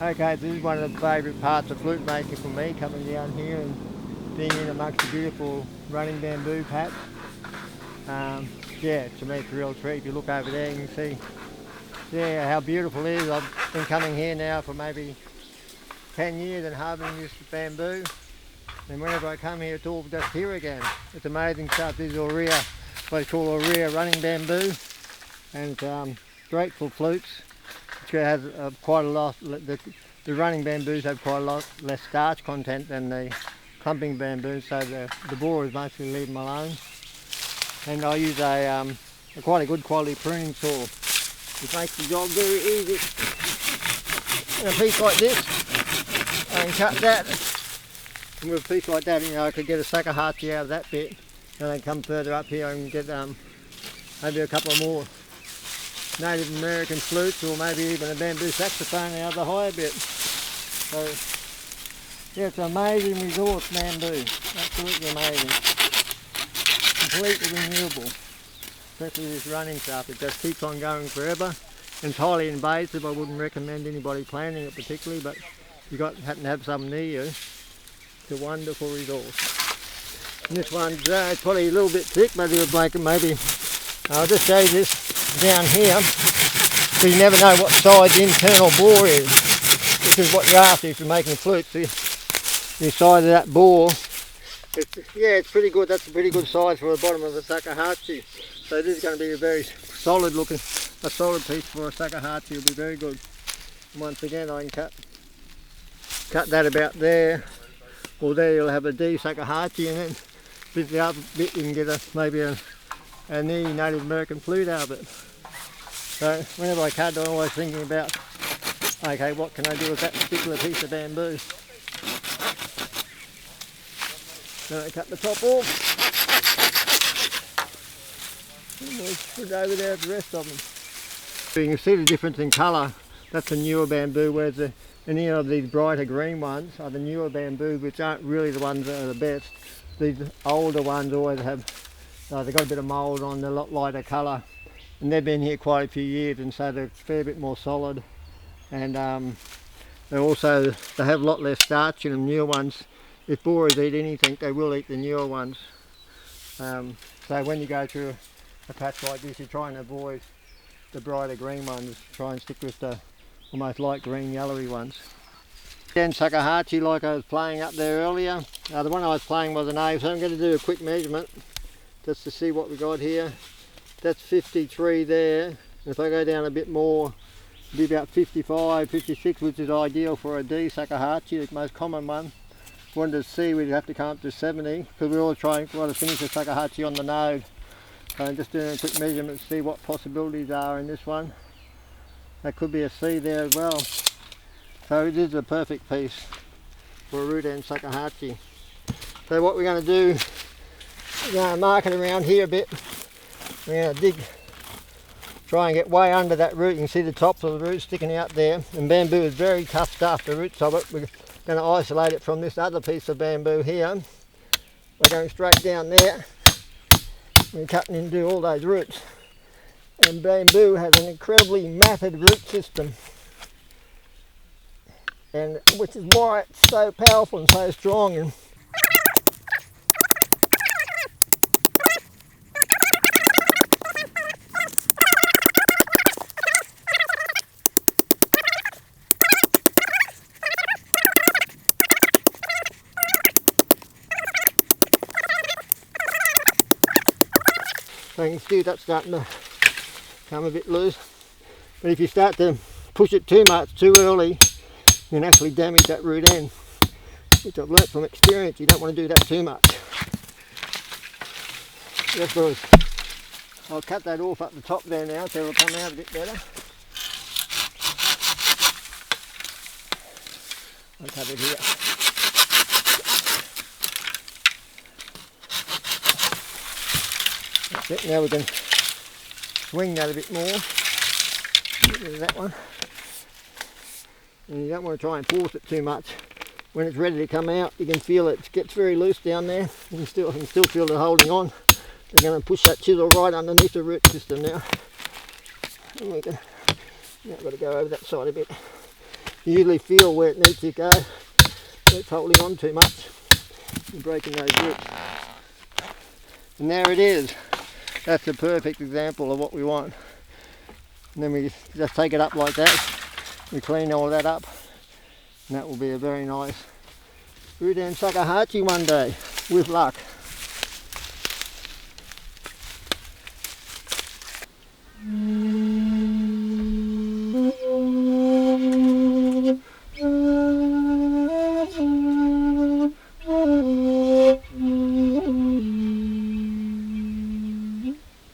Okay, this is one of the favourite parts of flute making for me, coming down here and being in amongst the beautiful running bamboo patch. Yeah, to me it's a real treat. If you look over there, you can see how beautiful it is. I've been coming here now for maybe 10 years and harbouring this bamboo. And whenever I come here, it's all just here again. It's amazing stuff. This is what I call Aurea running bamboo. And it's great for flutes. It has quite a lot. The running bamboos have quite a lot less starch content than the clumping bamboos, so the borers mostly leave them alone. And I use quite a good quality pruning saw, which makes the job very easy. And a piece like this, I can cut that. And with a piece like that, I could get a shakuhachi out of that bit, and then come further up here and get maybe a couple of more Native American flutes, or maybe even a bamboo saxophone out of the higher bit. So yeah, it's an amazing resource, bamboo. Absolutely amazing. Completely renewable. Especially this running stuff. It just keeps on going forever. Entirely invasive. I wouldn't recommend anybody planting it particularly, but if you happen to have some near you, it's a wonderful resource. And this one's it's probably a little bit thick, but it'll make it maybe. I'll just show you this down here, so you never know what size the internal bore is. This is what you're after if you're making flutes. The size of that bore, it's pretty good. That's a pretty good size for the bottom of a shakuhachi. So this is going to be a very solid piece for a shakuhachi. Will be very good. And once again, I can cut that about there, or there you'll have a D shakuhachi, and then with the other bit you can get maybe a near Native American flute out of it. So whenever I cut, I'm always thinking about, okay, what can I do with that particular piece of bamboo? Then I cut the top off, and we'll put it over there with the rest of them. So you can see the difference in colour. That's a newer bamboo, whereas any of these brighter green ones are the newer bamboo, which aren't really the ones that are the best. These older ones always have they've got a bit of mould on, they're a lot lighter colour, and they've been here quite a few years, and so they're a fair bit more solid, and they have a lot less starch in them. Newer ones, if borers eat anything, they will eat the newer ones. So when you go through a patch like this, you try and avoid the brighter green ones, try and stick with the almost light green yellowy ones. Again, shakuhachi, like I was playing up there earlier. The one I was playing was an A, so I'm going to do a quick measurement just to see what we got here. That's 53 there, and if I go down a bit more, it'll be about 55, 56, which is ideal for a D shakuhachi, the most common one. If we wanted to C, we'd have to come up to 70, because we're all trying to finish the shakuhachi on the node. So I'm just doing a quick measurement to see what possibilities are in this one. That could be a C there as well. So this is a perfect piece for a Rootend Shakuhachi. So what we're going to do, we're going to mark it around here a bit. We're going to try and get way under that root. You can see the tops of the root sticking out there. And bamboo is very tough stuff, the roots of it. We're going to isolate it from this other piece of bamboo here. We're going straight down there. We're cutting into all those roots. And bamboo has an incredibly matted root system, and which is why it's so powerful and so strong. And so you can see that's starting to come a bit loose, but if you start to push it too much too early, you can actually damage that root end, which I've learnt from experience. You don't want to do that too much. Just because I'll cut that off up the top there now, so it'll come out a bit better. I'll cut it here. That's it. Now we can swing that a bit more. Get rid of that one. And you don't want to try and force it too much. When it's ready to come out, you can feel it gets very loose down there. You can still feel it holding on. We're going to push that chisel right underneath the root system now. And we can, now I've got to go over that side a bit. You usually feel where it needs to go. It's holding on too much. You're breaking those grips. And there it is. That's a perfect example of what we want. And then we just take it up like that. We clean all that up. And that will be a very nice Rootend Shakuhachi one day, with luck.